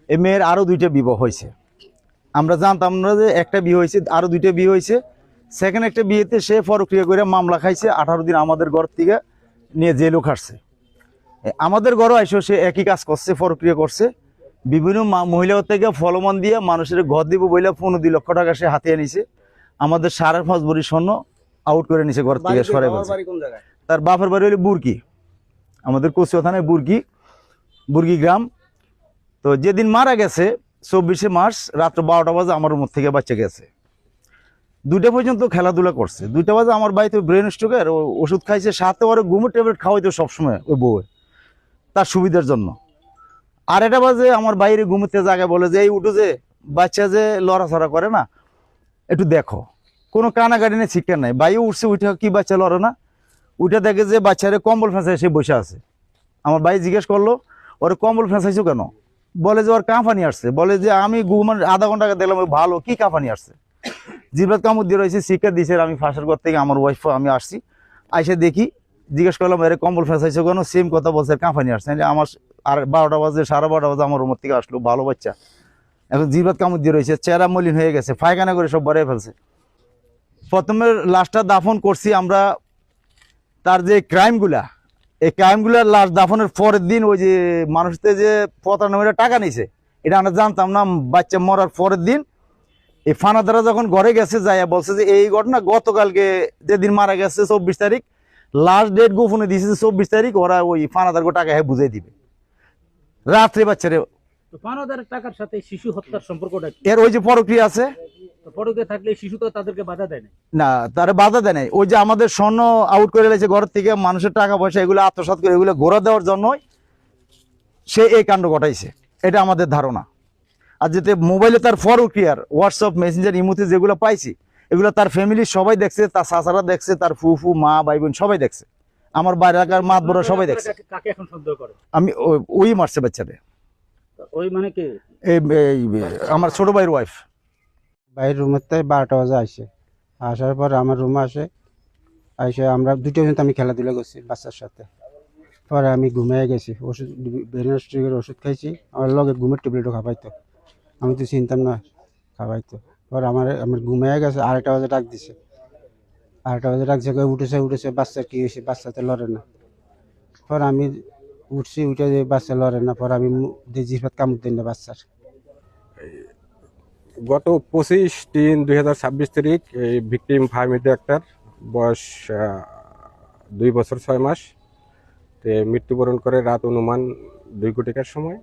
এই মেয়ের আরও 2টা বিবাহ হয়েছে। আমরা জানতাম না যে একটা বিয়ে হয়েছে, আরও 2টা বিয়ে হয়েছে। সেকেন্ড একটা বিয়েতে সে পরক্রিয়া করে মামলা খাইছে, 18 দিন আমাদের ঘর থেকে নিয়ে জেলও খাটছে। আমাদের ঘরও আইসো সে একই কাজ করছে, পরক্রিয়া করছে। বিভিন্ন মহিলার থেকে ফলমান দিয়ে মানুষের ঘর দিব বইলে 15 লক্ষ টাকা সে হাতিয়ে নিছে। আমাদের 5.5 ভরি স্বর্ণ আউট করে নিছে ঘর থেকে সরাই ফেলছে। তার বাপের বাড়ি হলো বুরকি, আমাদের কচুয়া থানায় বুরকি গ্রাম। তো যেদিন মারা গেছে 24শে মার্চ রাত্র 12টা বাজে আমার রুম থেকে বাচ্চা গেছে। 2টা পর্যন্ত খেলাধুলা করছে। 2টা বাজে আমার বাড়িতে ব্রেন স্ট্রোকের ওষুধ খাইছে, সাথে ওর ঘুমের ট্যাবলেট খাওয়াইতো সবসময় ওই বউ, তার সুবিধার জন্য। আর এটা বাজে আমার বাইরে ঘুমোতে জায়গায় বলে যে এই উঠো যে বাচ্চা যে লড়াছড়া করে না, একটু দেখো। কোনো কানাকাটি নেই, শিক্ষা নাই। বাইরে উঠছে, উঠে কি বাচ্চা লড়ে না, উঠে দেখে যে বাচ্চারে কম্বল ফেঁচায় সে বসে আছে। আমার ভাই জিজ্ঞেস করলো ওর কম্বল ফেঁচাইছো কেন? বলে যে ওর কাঁপানি আসছে। বলে যে আমি ঘুমান আধা ঘন্টা আগে দেখলাম ভালো, কি কাঁপানি আসছে? জিব্রাত কামড় দিয়ে রয়েছে, শিক্ষা দিয়েছে। আমি ফাঁসের ঘর থেকে আমার ওয়াইফ আমি আসছি, আইসে দেখি, জিজ্ঞেস করলাম এর কম্বল ফেঁচাইছো কেন? সেম কথা বলছে, কাঁপানি আসছে। আমার আর 12টা বাজে 12:30 বাজে আমার রুমের থেকে আসলো ভালো বাচ্চা। এখন জিব্রাত কামড় দিয়ে রয়েছে, চেহারা মলিন হয়ে গেছে, পায়খানা করে সব বাড়িয়ে ফেলছে। প্রথমে লাশটা দাফন করছি আমরা। তার যে ক্রাইমগুলা, এই ক্রাইমগুলার লাশ দাফনের পরের দিন ওই যে মানুষদের যে 95 টাকা নিছে, এটা আমরা জানতাম না। বাচ্চা মরার পরের দিন এই ফানাদারা যখন ঘরে গেছে, যাইয়া বলছে যে এই ঘটনা গতকালকে যেদিন মারা গেছে 24 তারিখ, লাস্ট ডেট গোপনে দিয়েছে যে 24 তারিখ, ওরা ওই ফানাদারকে টাকা বুঝাই দিবে রাত্রে বাচ্চারে। ফানাদারের টাকার সাথে শিশু হত্যার সম্পর্কটা কি? এর ওই যে পরক্রিয়া আছে, পরকে থাকলে শিশু তো তাদেরকে বাধা দেয় না। না তারা বাধা দেয় নাই। ওই যে আমাদের স্বর্ণ আউট করে রেখেছে ঘর থেকে, মানুষের টাকা পয়সা এগুলো আত্মসাৎ করে এগুলো ঘোরা দেওয়ার জন্যই সে এই কাণ্ড ঘটাইছে, এটা আমাদের ধারণা। আর যেতে মোবাইলে তার পরক্রিয়ার হোয়াটসঅ্যাপ মেসেঞ্জার ইমোতে যেগুলো পাইছি, এগুলো তার ফ্যামিলির সবাই দেখছে, তার চাচারা দেখছে, তার ফুফু মা ভাই বোন সবাই দেখছে, আমার বাইরে এলাকার মাত বড় সবাই দেখছে। কাকে এখন সন্দেহ করে? আমি ওই মারছে বাচ্চারে, ওই মানে কি এই আমার ছোট ভাইয়ের ওয়াইফ। বাইরের রুমের থেকে 12টা বাজে আসে, আসার পর আমার রুমে আসে আমরা 2টা পর্যন্ত আমি খেলাধুলা করছি বাচ্চার সাথে। পরে আমি ঘুমিয়ে গেছি, ওষুধ ব্রেনের স্ট্রোকের ওষুধ খাইছি। আমার লগে ঘুমের ট্যাবলেটও খাবাইতো, আমি তো চিনতাম না, খাবাইতো। পরে আমার ঘুমিয়ে গেছে, 2:30 বাজে ডাক দিছে। 2:30 বাজে ডাক জায়গায় উঠেছে বাচ্চা কি হয়েছে, বাচ্চাতে লড়ে না। পরে আমি উঠছি, উঠে যে বাচ্চা লড়ে না, পরে আমি জিভাত কামড় দিই না বাচ্চার। গত 25/3/2026 তারিখ এই ভিকটিম ফাহমিদা আক্তার, বয়স 2 বছর 6 মাস, মৃত্যুবরণ করে রাত অনুমান 2 কোটিকার সময়।